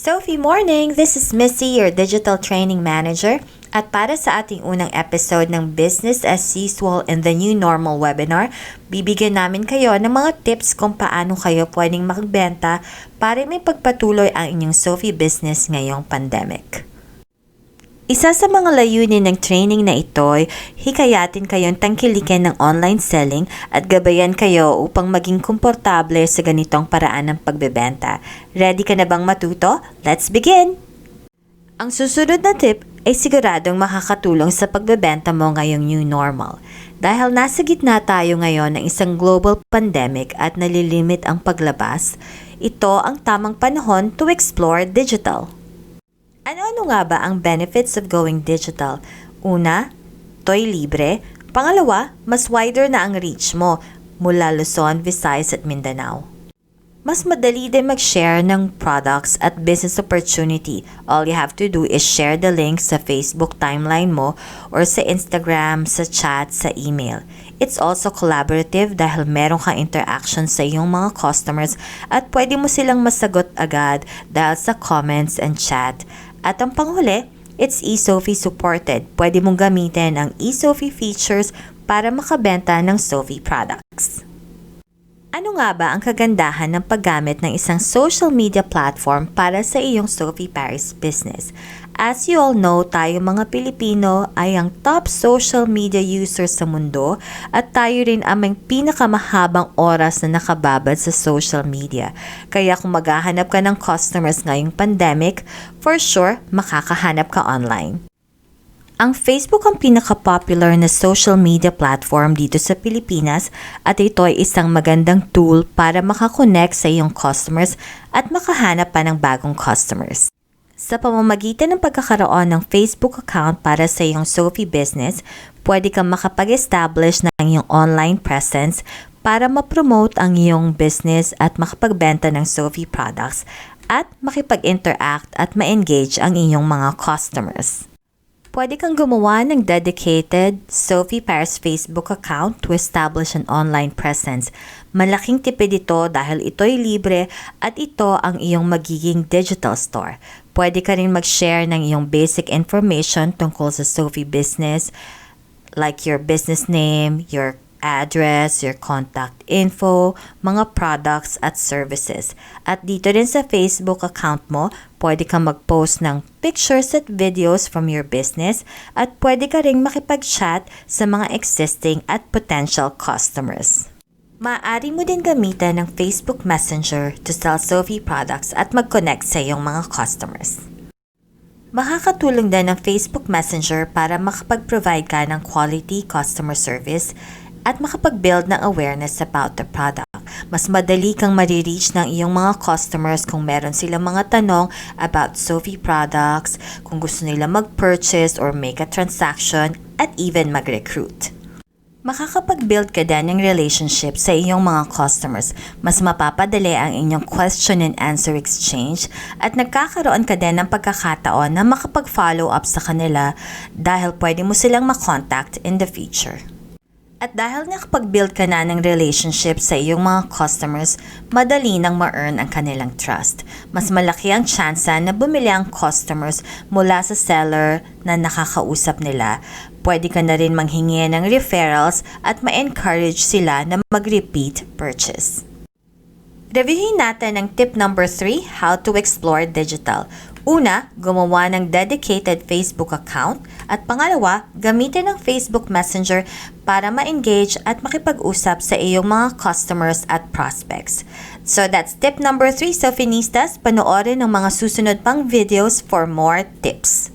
Sophie morning! This is Missy, your Digital Training Manager. At para sa ating unang episode ng Business as Usual in the New Normal webinar, bibigyan namin kayo ng mga tips kung paano kayo pwedeng magbenta para may pagpatuloy ang inyong Sophie business ngayong pandemic. Isa sa mga layunin ng training na ito ay hikayatin kayong tangkilikin ng online selling at gabayan kayo upang maging komportable sa ganitong paraan ng pagbebenta. Ready ka na bang matuto? Let's begin! Ang susunod na tip ay siguradong makakatulong sa pagbebenta mo ngayong new normal. Dahil nasa gitna tayo ngayon ng isang global pandemic at nalilimit ang paglabas, ito ang tamang panahon to explore digital. Ano-ano nga ba ang benefits of going digital? Una, to'y libre. Pangalawa, mas wider na ang reach mo mula Luzon, Visayas at Mindanao. Mas madali din mag-share ng products at business opportunity. All you have to do is share the link sa Facebook timeline mo or sa Instagram, sa chat, sa email. It's also collaborative dahil meron kang interaction sa iyong mga customers at pwede mo silang masagot agad dahil sa comments and chat. At ang panghuli, it's eSophie supported. Pwede mong gamitin ang eSophie features para makabenta ng Sophie products. Ano nga ba ang kagandahan ng paggamit ng isang social media platform para sa iyong Sophie Paris business? As you all know, tayo mga Pilipino ay ang top social media users sa mundo at tayo rin ang may pinakamahabang oras na nakababad sa social media. Kaya kung maghahanap ka ng customers ngayong pandemic, for sure, makakahanap ka online. Ang Facebook ang pinaka-popular na social media platform dito sa Pilipinas at ito ay isang magandang tool para makakonect sa iyong customers at makahanap pa ng bagong customers. Sa pamamagitan ng pagkakaroon ng Facebook account para sa iyong Sophie business, pwede kang makapag-establish ng iyong online presence para ma-promote ang iyong business at makapagbenta ng Sophie products at makipag-interact at ma-engage ang iyong mga customers. Pwede kang gumawa ng dedicated Sophie Paris Facebook account to establish an online presence. Malaking tipid ito dahil ito'y libre at ito ang iyong magiging digital store. Pwede ka rin mag-share ng iyong basic information tungkol sa Sophie business like your business name, your address, your contact info, mga products at services. At dito rin sa Facebook account mo, pwede kang mag-post ng pictures at videos from your business at pwede ka rin makipag-chat sa mga existing at potential customers. Maaari mo din gamitin ng Facebook Messenger to sell Sophie products at mag-connect sa iyong mga customers. Makakatulong din ng Facebook Messenger para makapag-provide ka ng quality customer service at makapag-build ng awareness about the product. Mas madali kang marireach ng iyong mga customers kung meron silang mga tanong about Sophie products, kung gusto nila mag-purchase or make a transaction, at even mag-recruit. Makakapag-build ka din ng relationship sa iyong mga customers. Mas mapapadali ang inyong question and answer exchange at nagkakaroon ka din ng pagkakataon na makapag-follow up sa kanila dahil pwede mo silang makontact in the future. At dahil nakapag-build ka na ng relationship sa iyong mga customers, madali nang ma-earn ang kanilang trust. Mas malaki ang tsansa na bumili ang customers mula sa seller na nakakausap nila. Pwede ka na rin manghingi ng referrals at ma-encourage sila na mag-repeat purchase. Reviewin natin ang tip number 3, how to explore digital. Una, gumawa ng dedicated Facebook account at pangalawa, gamitin ang Facebook Messenger para ma-engage at makipag-usap sa iyong mga customers at prospects. So that's tip number 3, Sophinistas. Panoorin ang mga susunod pang videos for more tips.